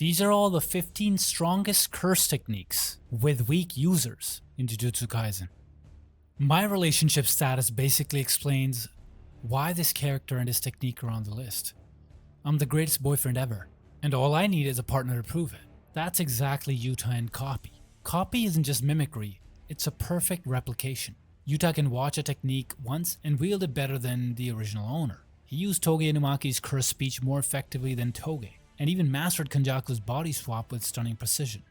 These are all the 15 strongest curse techniques with weak users in Jujutsu Kaisen. My relationship status basically explains why this character and his technique are on the list. I'm the greatest boyfriend ever, and all I need is a partner to prove it. That's exactly Yuta and copy. Copy isn't just mimicry, it's a perfect replication. Yuta can watch a technique once and wield it better than the original owner. He used Toge Inumaki's curse speech more effectively than Toge, and even mastered Kenjaku's body swap with stunning precision.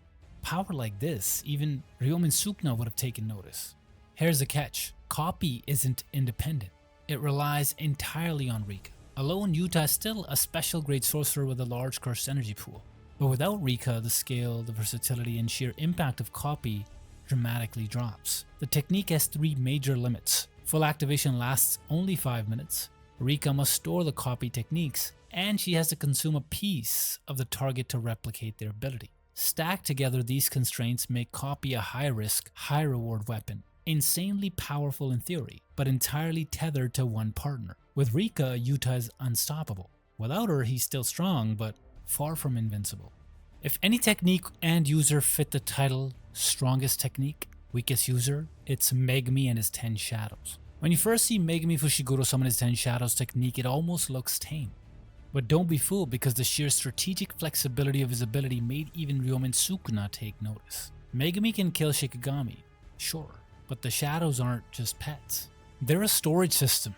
Power like this, even Ryomen Sukuna would have taken notice. Here's the catch, copy isn't independent. It relies entirely on Rika. Alone, Yuta is still a special grade sorcerer with a large cursed energy pool. But without Rika, the scale, the versatility, and sheer impact of copy dramatically drops. The technique has 3 major limits. Full activation lasts only 5 minutes. Rika must store the copy techniques, and she has to consume a piece of the target to replicate their ability. Stacked together, these constraints make copy a high-risk, high-reward weapon. Insanely powerful in theory, but entirely tethered to one partner. With Rika, Yuta is unstoppable. Without her, he's still strong, but far from invincible. If any technique and user fit the title strongest technique, weakest user, it's Megumi and his 10 shadows. When you first see Megumi Fushiguro summon his 10 shadows technique, it almost looks tame. But don't be fooled, because the sheer strategic flexibility of his ability made even Ryomen Sukuna take notice. Megumi can kill Shikigami, sure, but the shadows aren't just pets. They're a storage system,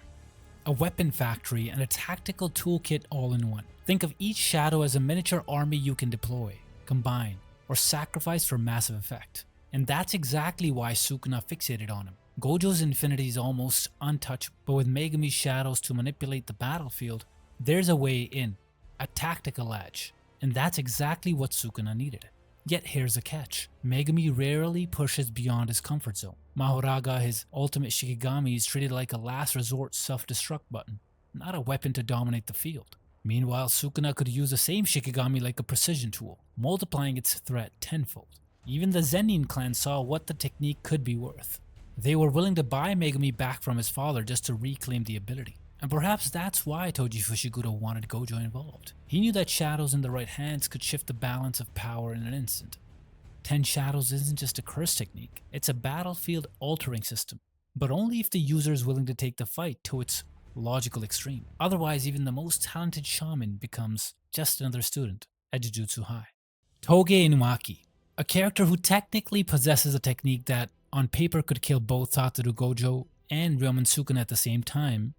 a weapon factory, and a tactical toolkit all in one. Think of each shadow as a miniature army you can deploy, combine, or sacrifice for massive effect. And that's exactly why Sukuna fixated on him. Gojo's infinity is almost untouched, but with Megumi's shadows to manipulate the battlefield, there's a way in, a tactical edge, and that's exactly what Sukuna needed. Yet here's the catch, Megumi rarely pushes beyond his comfort zone. Mahoraga, his ultimate Shikigami, is treated like a last resort self-destruct button, not a weapon to dominate the field. Meanwhile, Sukuna could use the same Shikigami like a precision tool, multiplying its threat tenfold. Even the Zenin clan saw what the technique could be worth. They were willing to buy Megumi back from his father just to reclaim the ability. And perhaps that's why Toji Fushiguro wanted Gojo involved. He knew that shadows in the right hands could shift the balance of power in an instant. 10 shadows isn't just a curse technique, it's a battlefield altering system. But only if the user is willing to take the fight to its logical extreme. Otherwise, even the most talented shaman becomes just another student at Jujutsu High. Toge Inumaki, a character who technically possesses a technique that on paper could kill both Satoru Gojo and Ryomen Sukuna at the same time.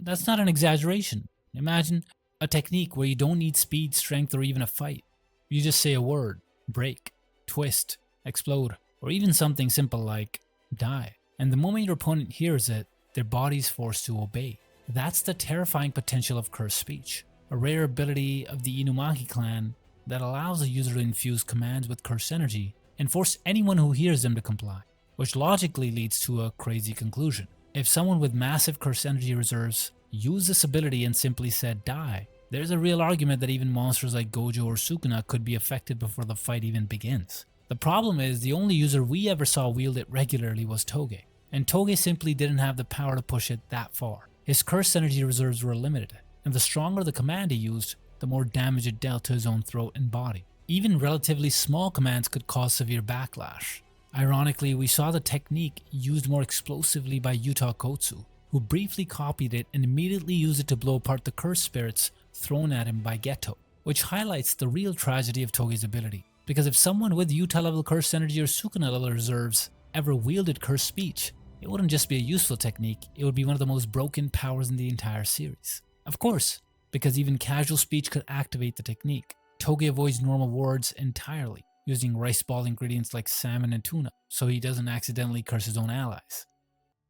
That's not an exaggeration. Imagine a technique where you don't need speed, strength, or even a fight. You just say a word, break, twist, explode, or even something simple like die. And the moment your opponent hears it, their body's forced to obey. That's the terrifying potential of cursed speech, a rare ability of the Inumaki clan that allows the user to infuse commands with cursed energy and force anyone who hears them to comply, which logically leads to a crazy conclusion. If someone with massive cursed energy reserves used this ability and simply said die, there's a real argument that even monsters like Gojo or Sukuna could be affected before the fight even begins. The problem is, the only user we ever saw wield it regularly was Toge, and Toge simply didn't have the power to push it that far. His cursed energy reserves were limited, and the stronger the command he used, the more damage it dealt to his own throat and body. Even relatively small commands could cause severe backlash. Ironically, we saw the technique used more explosively by Yuta Kotsu, who briefly copied it and immediately used it to blow apart the cursed spirits thrown at him by Geto, which highlights the real tragedy of Toge's ability. Because if someone with Yuta level cursed energy or Sukuna level reserves ever wielded cursed speech, it wouldn't just be a useful technique, it would be one of the most broken powers in the entire series. Of course, because even casual speech could activate the technique. Toge avoids normal words entirely, using rice ball ingredients like salmon and tuna, so he doesn't accidentally curse his own allies.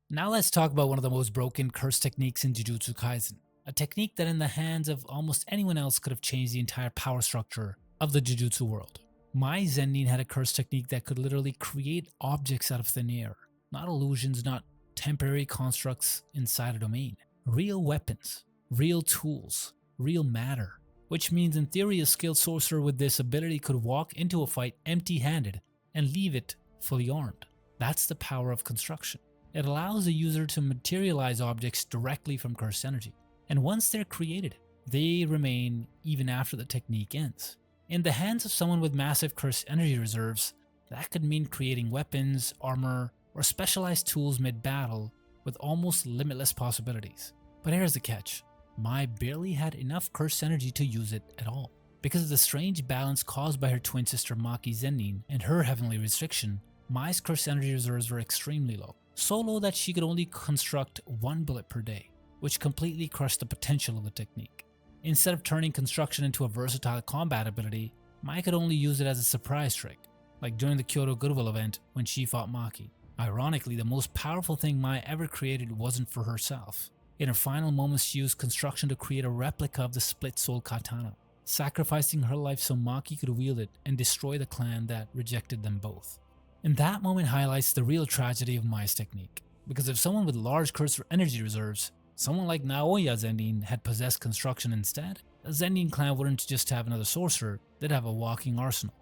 Now let's talk about one of the most broken curse techniques in Jujutsu Kaisen, a technique that in the hands of almost anyone else could have changed the entire power structure of the Jujutsu world. Mai Zenin had a curse technique that could literally create objects out of thin air, not illusions, not temporary constructs inside a domain. Real weapons, real tools, real matter. Which means in theory a skilled sorcerer with this ability could walk into a fight empty-handed and leave it fully armed. That's the power of construction. It allows the user to materialize objects directly from cursed energy. And once they're created, they remain even after the technique ends. In the hands of someone with massive cursed energy reserves, that could mean creating weapons, armor, or specialized tools mid-battle with almost limitless possibilities. But here's the catch. Mai barely had enough cursed energy to use it at all. Because of the strange balance caused by her twin sister Mai Zenin and her heavenly restriction, Mai's cursed energy reserves were extremely low. So low that she could only construct one bullet per day, which completely crushed the potential of the technique. Instead of turning construction into a versatile combat ability, Mai could only use it as a surprise trick, like during the Kyoto Goodwill event when she fought Maki. Ironically, the most powerful thing Mai ever created wasn't for herself. In her final moments, she used construction to create a replica of the split-soul katana, sacrificing her life so Maki could wield it and destroy the clan that rejected them both. And that moment highlights the real tragedy of Mai's technique, because if someone with large cursed energy reserves, someone like Naoya Zenin, had possessed construction instead, the Zenin clan wouldn't just have another sorcerer, they'd have a walking arsenal.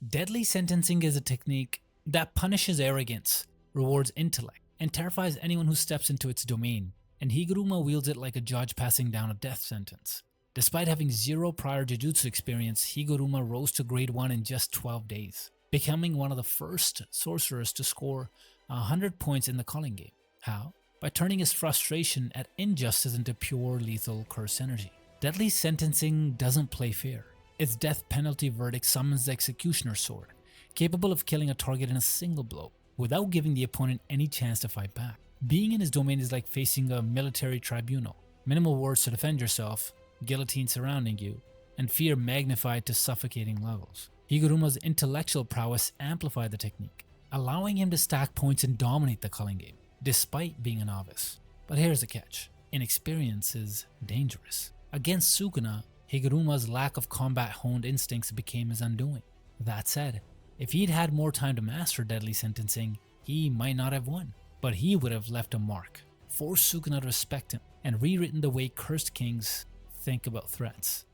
Deadly sentencing is a technique that punishes arrogance, rewards intellect, and terrifies anyone who steps into its domain, and Higuruma wields it like a judge passing down a death sentence. Despite having zero prior Jujutsu experience, Higuruma rose to grade 1 in just 12 days, becoming one of the first sorcerers to score 100 points in the calling game. How? By turning his frustration at injustice into pure lethal curse energy. Deadly sentencing doesn't play fair. Its death penalty verdict summons the executioner's sword, capable of killing a target in a single blow, without giving the opponent any chance to fight back. Being in his domain is like facing a military tribunal. Minimal words to defend yourself, guillotine surrounding you, and fear magnified to suffocating levels. Higuruma's intellectual prowess amplified the technique, allowing him to stack points and dominate the culling game, despite being a novice. But here's the catch. Inexperience is dangerous. Against Sukuna, Higuruma's lack of combat-honed instincts became his undoing. That said, if he'd had more time to master deadly sentencing, he might not have won. But he would have left a mark, forced Sukuna to respect him, and rewritten the way cursed kings think about threats.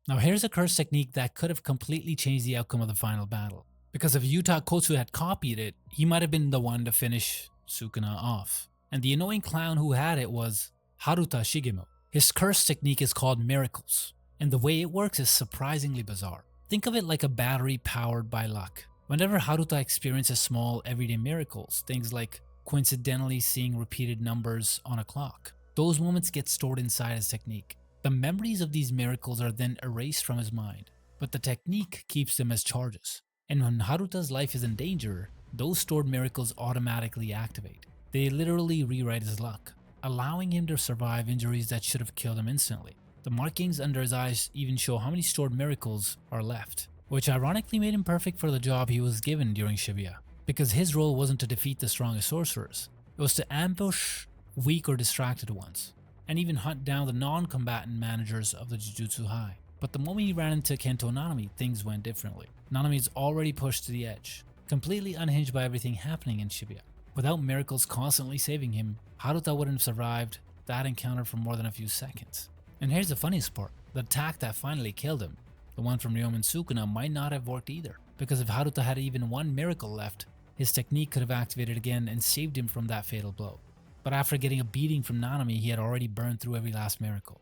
Now here's a curse technique that could have completely changed the outcome of the final battle. Because if Yuta Kotsu had copied it, he might have been the one to finish Sukuna off. And the annoying clown who had it was Haruta Shigemo. His curse technique is called Miracles, and the way it works is surprisingly bizarre. Think of it like a battery powered by luck. Whenever Haruta experiences small everyday miracles, things like coincidentally seeing repeated numbers on a clock, those moments get stored inside his technique. The memories of these miracles are then erased from his mind, but the technique keeps them as charges. And when Haruta's life is in danger, those stored miracles automatically activate. They literally rewrite his luck, allowing him to survive injuries that should have killed him instantly. The markings under his eyes even show how many stored miracles are left, which ironically made him perfect for the job he was given during Shibuya, because his role wasn't to defeat the strongest sorcerers, it was to ambush weak or distracted ones, and even hunt down the non-combatant managers of the Jujutsu High. But the moment he ran into Kento Nanami, things went differently. Nanami is already pushed to the edge, completely unhinged by everything happening in Shibuya. Without miracles constantly saving him, Haruta wouldn't have survived that encounter for more than a few seconds. And here's the funniest part, the attack that finally killed him, the one from Ryomen Sukuna, might not have worked either, because if Haruta had even one miracle left, his technique could have activated again and saved him from that fatal blow. But after getting a beating from Nanami, he had already burned through every last miracle.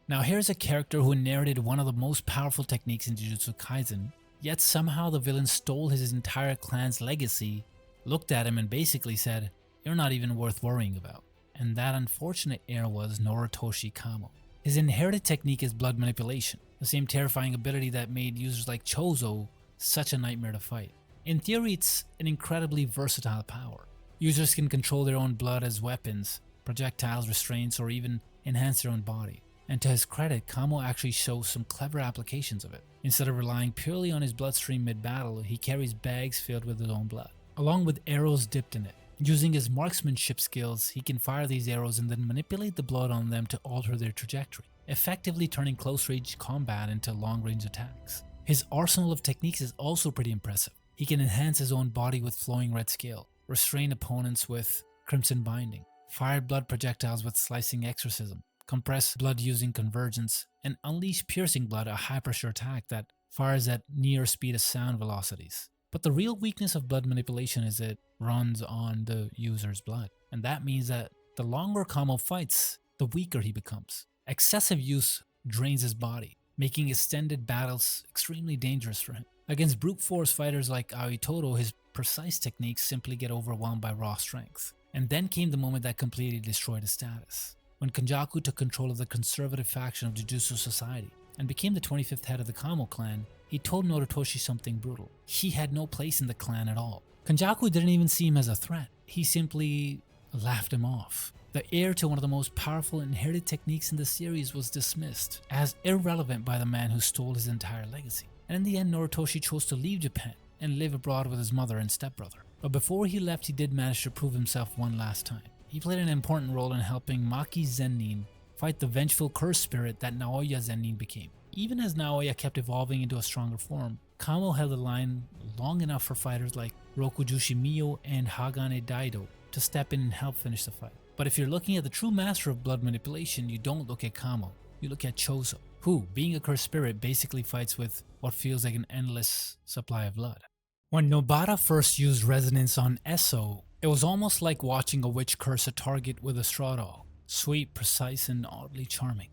Now here's a character who inherited one of the most powerful techniques in Jujutsu Kaisen, yet somehow the villain stole his entire clan's legacy, looked at him and basically said, "You're not even worth worrying about." And that unfortunate heir was Noritoshi Kamo. His inherited technique is blood manipulation, the same terrifying ability that made users like Chozo such a nightmare to fight. In theory, it's an incredibly versatile power. Users can control their own blood as weapons, projectiles, restraints, or even enhance their own body. And to his credit, Kamo actually shows some clever applications of it. Instead of relying purely on his bloodstream mid-battle, he carries bags filled with his own blood, along with arrows dipped in it. Using his marksmanship skills, he can fire these arrows and then manipulate the blood on them to alter their trajectory, effectively turning close-range combat into long-range attacks. His arsenal of techniques is also pretty impressive. He can enhance his own body with flowing red scale, restrain opponents with crimson binding, fire blood projectiles with slicing exorcism, compress blood using convergence, and unleash piercing blood, a high-pressure attack that fires at near speed of sound velocities. But the real weakness of blood manipulation is it runs on the user's blood. And that means that the longer Kamo fights, the weaker he becomes. Excessive use drains his body, making extended battles extremely dangerous for him. Against brute force fighters like Aoitoro, his precise techniques simply get overwhelmed by raw strength. And then came the moment that completely destroyed his status. When Kenjaku took control of the conservative faction of Jujutsu Society and became the 25th head of the Kamo clan, he told Noritoshi something brutal. He had no place in the clan at all. Kenjaku didn't even see him as a threat. He simply laughed him off. The heir to one of the most powerful inherited techniques in the series was dismissed as irrelevant by the man who stole his entire legacy. And in the end, Noritoshi chose to leave Japan and live abroad with his mother and stepbrother. But before he left, he did manage to prove himself one last time. He played an important role in helping Mai Zenin fight the vengeful curse spirit that Naoya Zenin became. Even as Naoya kept evolving into a stronger form, Kamo held the line long enough for fighters like Rokujushi Mio and Hagane Daido to step in and help finish the fight. But if you're looking at the true master of blood manipulation, you don't look at Kamo, you look at Chozo, who, being a cursed spirit, basically fights with what feels like an endless supply of blood. When Nobara first used resonance on Eso, it was almost like watching a witch curse a target with a straw doll. Sweet, precise, and oddly charming.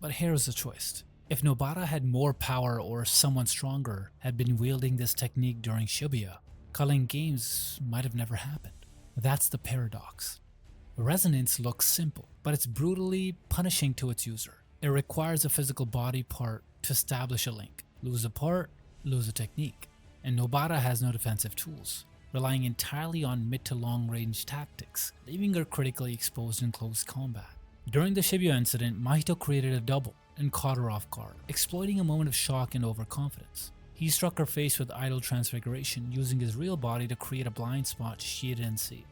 But here's the twist. If Nobara had more power or someone stronger had been wielding this technique during Shibuya, Culling Games might have never happened. That's the paradox. Resonance looks simple, but it's brutally punishing to its user. It requires a physical body part to establish a link. Lose a part, lose a technique. And Nobara has no defensive tools, relying entirely on mid to long range tactics, leaving her critically exposed in close combat. During the Shibuya incident, Mahito created a double and caught her off guard, exploiting a moment of shock and overconfidence. He struck her face with idle transfiguration, using his real body to create a blind spot she didn't see.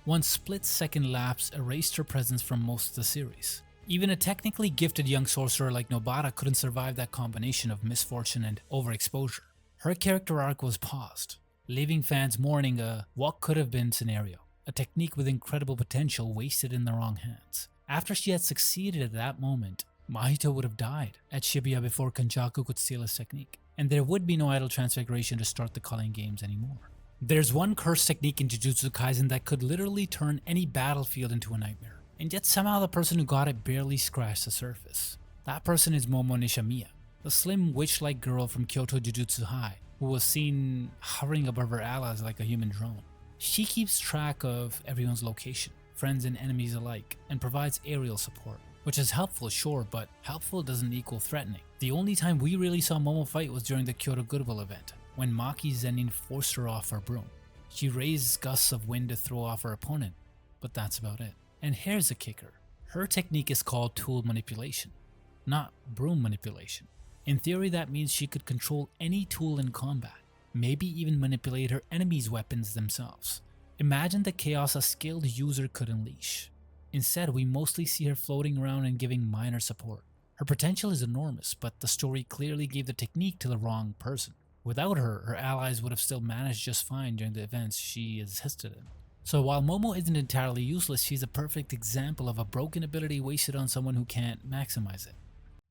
One split-second lapse erased her presence from most of the series. Even a technically gifted young sorcerer like Nobara couldn't survive that combination of misfortune and overexposure. Her character arc was paused, leaving fans mourning a what could have been scenario, a technique with incredible potential wasted in the wrong hands. After she had succeeded at that moment, Mahito would have died at Shibuya before Kenjaku could steal his technique, and there would be no idle transfiguration to start the Culling Games anymore. There's one curse technique in Jujutsu Kaisen that could literally turn any battlefield into a nightmare, and yet somehow the person who got it barely scratched the surface. That person is Momo Nishimiya, the slim witch-like girl from Kyoto Jujutsu High, who was seen hovering above her allies like a human drone. She keeps track of everyone's location, friends and enemies alike, and provides aerial support, which is helpful, sure, but helpful doesn't equal threatening. The only time we really saw Momo fight was during the Kyoto Goodwill event, when Mai Zenin forced her off her broom. She raised gusts of wind to throw off her opponent, but that's about it. And here's the kicker. Her technique is called tool manipulation, not broom manipulation. In theory, that means she could control any tool in combat, maybe even manipulate her enemies' weapons themselves. Imagine the chaos a skilled user could unleash. Instead, we mostly see her floating around and giving minor support. Her potential is enormous, but the story clearly gave the technique to the wrong person. Without her, her allies would have still managed just fine during the events she assisted in. So while Momo isn't entirely useless, she's a perfect example of a broken ability wasted on someone who can't maximize it.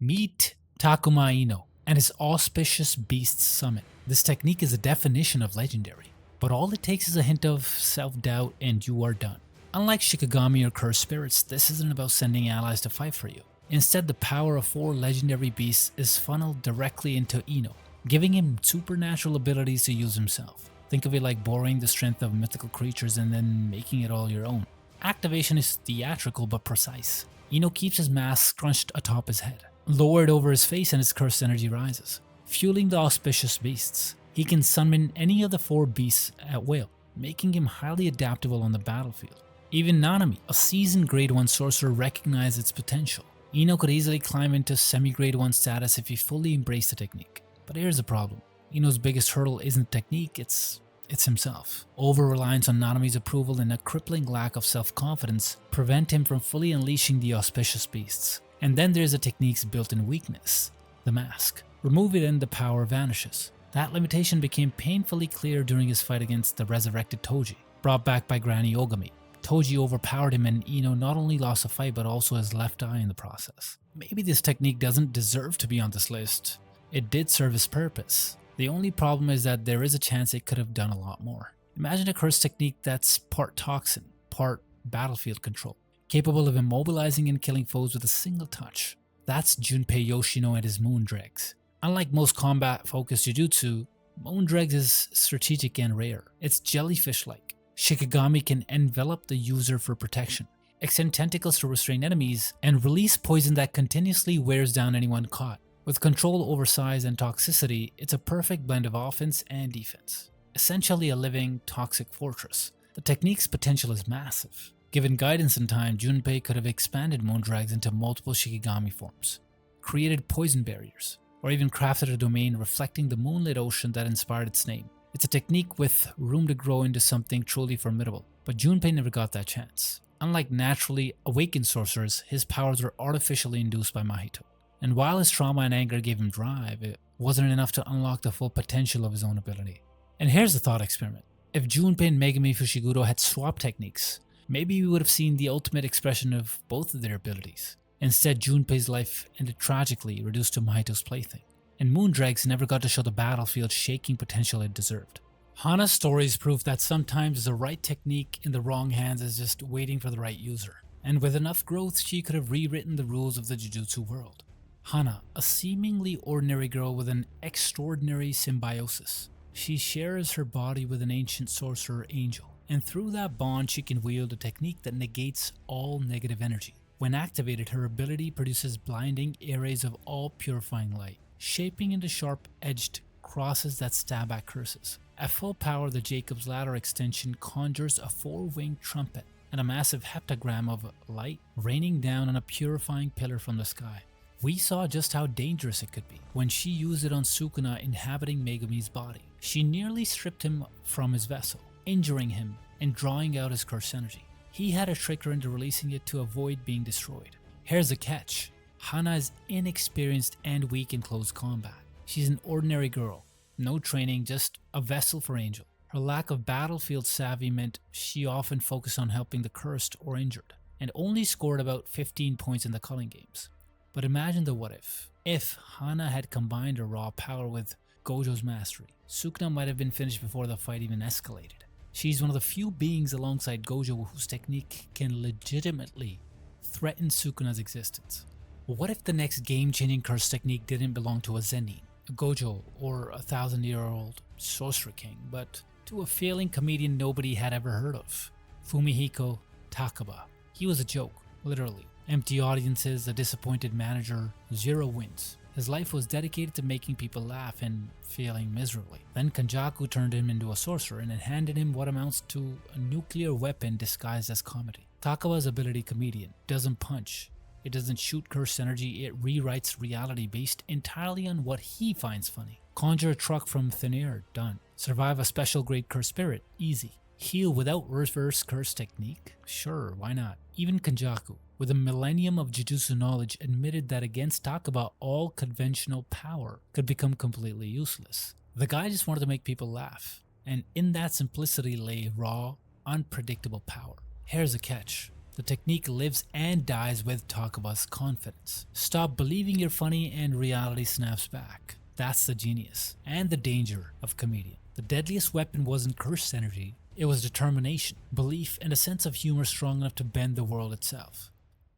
Meet Takuma Ino and his auspicious beast summon. This technique is a definition of legendary, but all it takes is a hint of self-doubt and you are done. Unlike Shikigami or Cursed Spirits, this isn't about sending allies to fight for you. Instead, the power of 4 legendary beasts is funneled directly into Ino, giving him supernatural abilities to use himself. Think of it like borrowing the strength of mythical creatures and then making it all your own. Activation is theatrical but precise. Ino keeps his mask scrunched atop his head, lowered over his face, and his cursed energy rises, fueling the auspicious beasts. He can summon any of the 4 beasts at will, making him highly adaptable on the battlefield. Even Nanami, a seasoned grade 1 sorcerer, recognized its potential. Ino could easily climb into semi-grade 1 status if he fully embraced the technique. But here's the problem. Ino's biggest hurdle isn't technique, it's himself. Over-reliance on Nanami's approval and a crippling lack of self-confidence prevent him from fully unleashing the auspicious beasts. And then there's the technique's built-in weakness, the mask. Remove it and the power vanishes. That limitation became painfully clear during his fight against the resurrected Toji, brought back by Granny Ogami. Toji overpowered him and Ino not only lost the fight but also his left eye in the process. Maybe this technique doesn't deserve to be on this list. It did serve its purpose. The only problem is that there is a chance it could have done a lot more. Imagine a curse technique that's part toxin, part battlefield control, capable of immobilizing and killing foes with a single touch. That's Junpei Yoshino and his moon dregs. Unlike most combat-focused Jujutsu, moon dregs is strategic and rare. It's jellyfish-like. Shikigami can envelop the user for protection, extend tentacles to restrain enemies, and release poison that continuously wears down anyone caught. With control over size and toxicity, it's a perfect blend of offense and defense. Essentially a living, toxic fortress. The technique's potential is massive. Given guidance and time, Junpei could have expanded moon dregs into multiple Shikigami forms, created poison barriers, or even crafted a domain reflecting the moonlit ocean that inspired its name. It's a technique with room to grow into something truly formidable, but Junpei never got that chance. Unlike naturally awakened sorcerers, his powers were artificially induced by Mahito. And while his trauma and anger gave him drive, it wasn't enough to unlock the full potential of his own ability. And here's the thought experiment. If Junpei and Megumi Fushiguro had swapped techniques, maybe we would have seen the ultimate expression of both of their abilities. Instead, Junpei's life ended tragically, reduced to Mahito's plaything. And moon dregs never got to show the battlefield shaking potential it deserved. Hana's stories prove that sometimes the right technique in the wrong hands is just waiting for the right user. And with enough growth, she could have rewritten the rules of the Jujutsu world. Hana, a seemingly ordinary girl with an extraordinary symbiosis. She shares her body with an ancient sorcerer angel, and through that bond she can wield a technique that negates all negative energy. When activated, her ability produces blinding arrays of all purifying light, shaping into sharp-edged crosses that stab at curses. At full power, the Jacob's Ladder extension conjures a four-winged trumpet and a massive heptagram of light raining down on a purifying pillar from the sky. We saw just how dangerous it could be when she used it on Sukuna inhabiting Megumi's body. She nearly stripped him from his vessel, injuring him and drawing out his cursed energy. He had to trick her into releasing it to avoid being destroyed. Here's the catch. Hana is inexperienced and weak in close combat. She's an ordinary girl, no training, just a vessel for Angel. Her lack of battlefield savvy meant she often focused on helping the cursed or injured, and only scored about 15 points in the culling games. But imagine the what if. If Hana had combined her raw power with Gojo's mastery, Sukuna might have been finished before the fight even escalated. She's one of the few beings alongside Gojo whose technique can legitimately threaten Sukuna's existence. What if the next game-changing curse technique didn't belong to a Zenin, a Gojo, or a 1,000-year-old sorcerer king, but to a failing comedian nobody had ever heard of? Fumihiko Takaba. He was a joke, literally. Empty audiences, a disappointed manager, 0 wins. His life was dedicated to making people laugh and failing miserably. Then Kanjaku turned him into a sorcerer and handed him what amounts to a nuclear weapon disguised as comedy. Takaba's ability comedian doesn't punch. It doesn't shoot cursed energy, it rewrites reality based entirely on what he finds funny. Conjure a truck from thin air, done. Survive a special grade cursed spirit, easy. Heal without reverse curse technique? Sure, why not? Even Kanjaku, with a millennium of Jujutsu knowledge, admitted that against Takaba, all conventional power could become completely useless. The guy just wanted to make people laugh, and in that simplicity lay raw, unpredictable power. Here's the catch. The technique lives and dies with Takaba's confidence. Stop believing you're funny and reality snaps back. That's the genius and the danger of comedian. The deadliest weapon wasn't cursed energy, it was determination, belief, and a sense of humor strong enough to bend the world itself.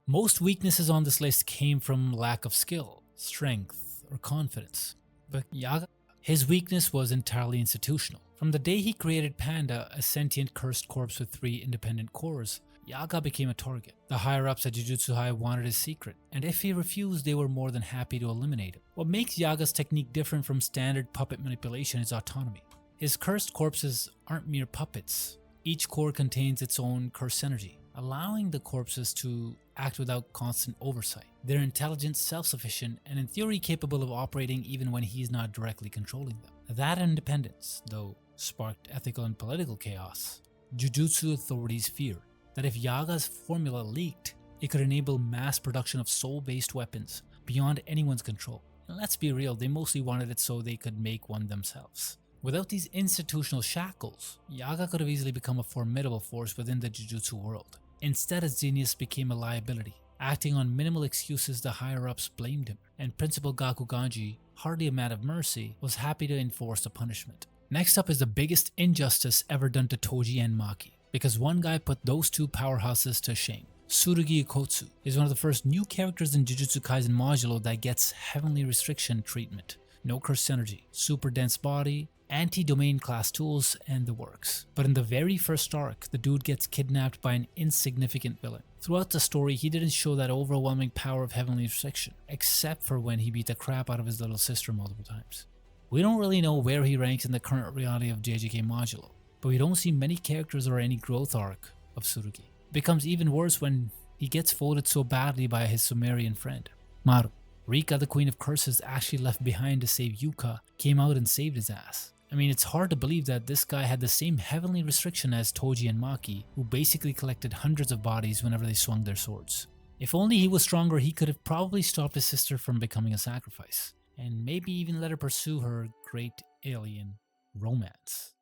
Most weaknesses on this list came from lack of skill, strength, or confidence. But Yaga, his weakness was entirely institutional. From the day he created Panda, a sentient cursed corpse with 3 independent cores, Yaga became a target. The higher-ups at Jujutsu High wanted his secret, and if he refused, they were more than happy to eliminate him. What makes Yaga's technique different from standard puppet manipulation is autonomy. His cursed corpses aren't mere puppets. Each core contains its own cursed energy, allowing the corpses to act without constant oversight. They're intelligent, self-sufficient, and in theory capable of operating even when he's not directly controlling them. That independence, though, sparked ethical and political chaos. Jujutsu authorities feared that if Yaga's formula leaked, it could enable mass production of soul-based weapons beyond anyone's control. And let's be real, they mostly wanted it so they could make one themselves. Without these institutional shackles, Yaga could have easily become a formidable force within the Jujutsu world. Instead, his genius became a liability. Acting on minimal excuses, the higher-ups blamed him, and Principal Gakuganji, hardly a man of mercy, was happy to enforce the punishment. Next up is the biggest injustice ever done to Toji and Maki, because one guy put those 2 powerhouses to shame. Surugi Ikotsu is one of the first new characters in Jujutsu Kaisen modulo that gets heavenly restriction treatment. No cursed energy, super dense body, anti-domain class tools, and the works. But in the very first arc, the dude gets kidnapped by an insignificant villain. Throughout the story, he didn't show that overwhelming power of heavenly restriction, except for when he beat the crap out of his little sister multiple times. We don't really know where he ranks in the current reality of JJK modulo, but we don't see many characters or any growth arc of Surugi. It becomes even worse when he gets folded so badly by his Sumerian friend, Maru. Rika, the Queen of Curses, actually left behind to save Yuka, came out and saved his ass. I mean, it's hard to believe that this guy had the same heavenly restriction as Toji and Maki, who basically collected hundreds of bodies whenever they swung their swords. If only he was stronger, he could have probably stopped his sister from becoming a sacrifice, and maybe even let her pursue her great alien romance.